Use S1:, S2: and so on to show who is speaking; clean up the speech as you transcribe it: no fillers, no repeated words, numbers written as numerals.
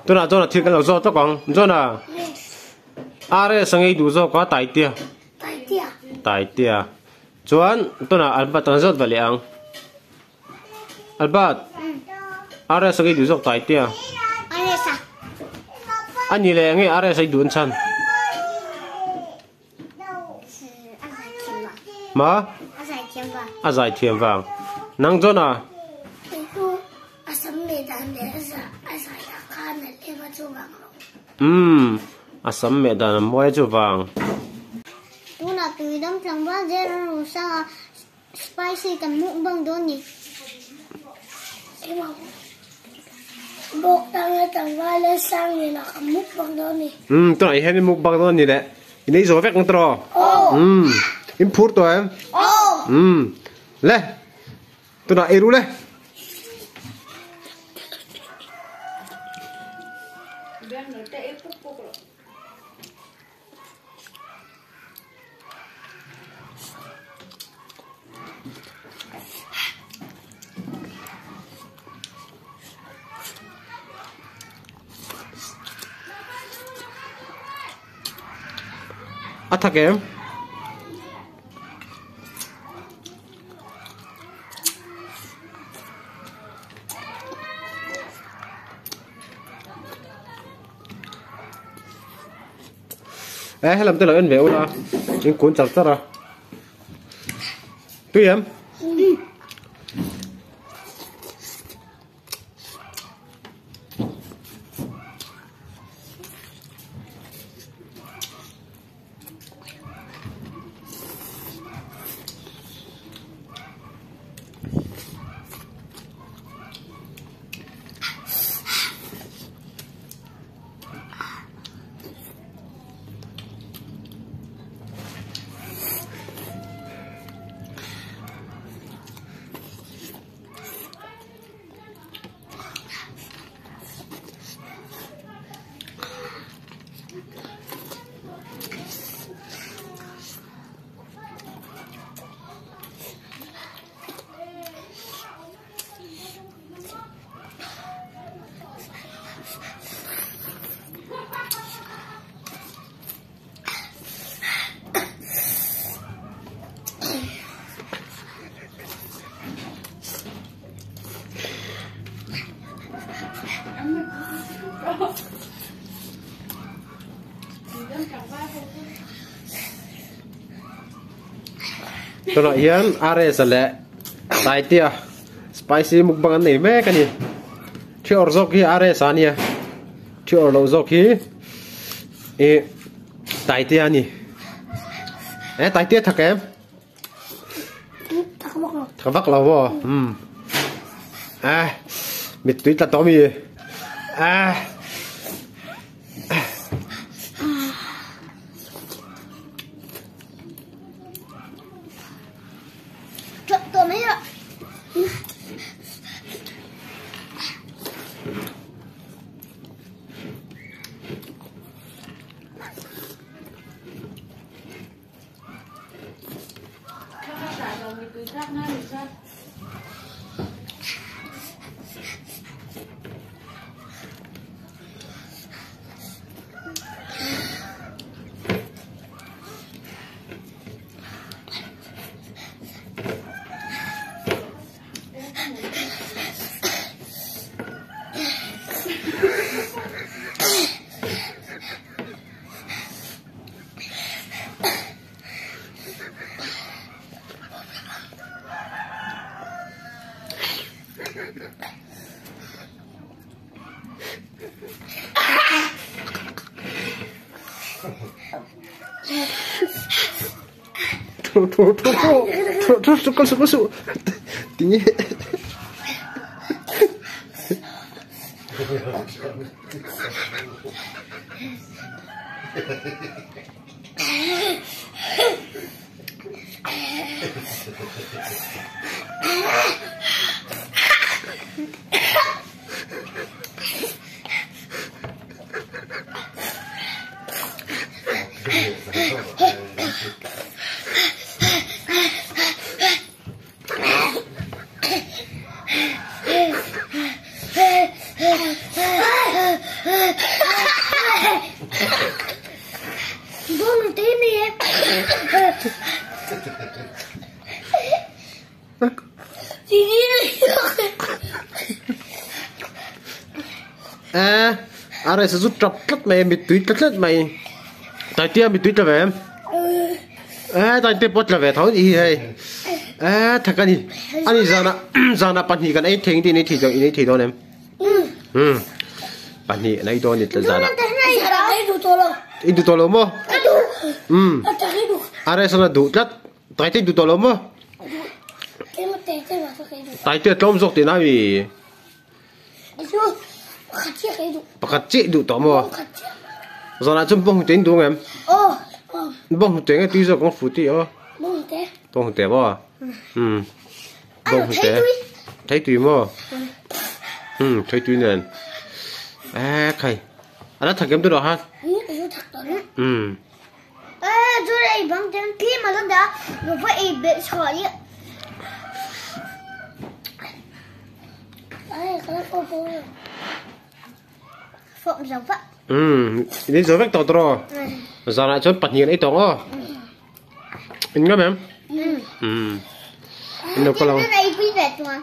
S1: tôi là thiệt cái lẩu do tôi còn là are sang ấy đủ do quá tài tia chuan tôi là Albert tăng rất vậy ang Albert are sang ấy đủ do tài tia anh nhìn lại nghe are sang đủ chân mà giải thiềm vàng năng cho à Assam mẹ đàn mua cho vàng
S2: tu là tùy đâm chẳng bao giờ rồi sao spicy tầm mụn bằng đó nhỉ
S3: bột đang tầm vai lên sang thì là cầm múc bằng đó nhỉ
S1: tôi này hay múc bằng đó nhỉ đấy ini rồi vẽ con trò input tôi em lên tôi nói eru lên attack em làm tôi là anh véo ra những cuốn chặt ra tuy em tôi nói hiền are sẽ lẽ tài tia spicy mục bằng này mẹ cái gì chưa ở dọc kia are sao nhỉ chưa ở lâu dọc kia tài tia nhỉ tài tia thật em thật vắt lâu vô mệt túi ta tóm gì Masuk tinggi
S3: Buông tí đi em. Đi đi.
S1: Are sẽ rút trọc lất mày mịt túi lất mày. Tại tia mịt túi trở về em. Tại tia bớt trở về thấu gì hay. Thật cái gì? Anh đi ra na bạn gì cái ấy thình thì này thì rồi này thì đó em. Bạn gì này đó này là ra na. Ini tu tolong mo. Are sana du lất. Tại tia du tolong mo. Tại tia tôm dọc thì nào vì. Pakat cik du tau mo. Zona chum bong tin du em. Bong tin cái tuy giờ con phụ ti ô. Bong te bo. Bong te. Thấy tuy mo. Thấy tuy nè. Khay. Anh thật em tôi đó ha.
S2: Tôi đây bằng tiếng khi mà nó đã nó phải bị sỏi á. Phộng dấu vắt.
S1: Ini dấu vết tao tro. Giờ lại chốt bật nhiên ấy tao ô. Anh ngắm em. Nó có lòng.
S2: Cái này quý vẻ mà.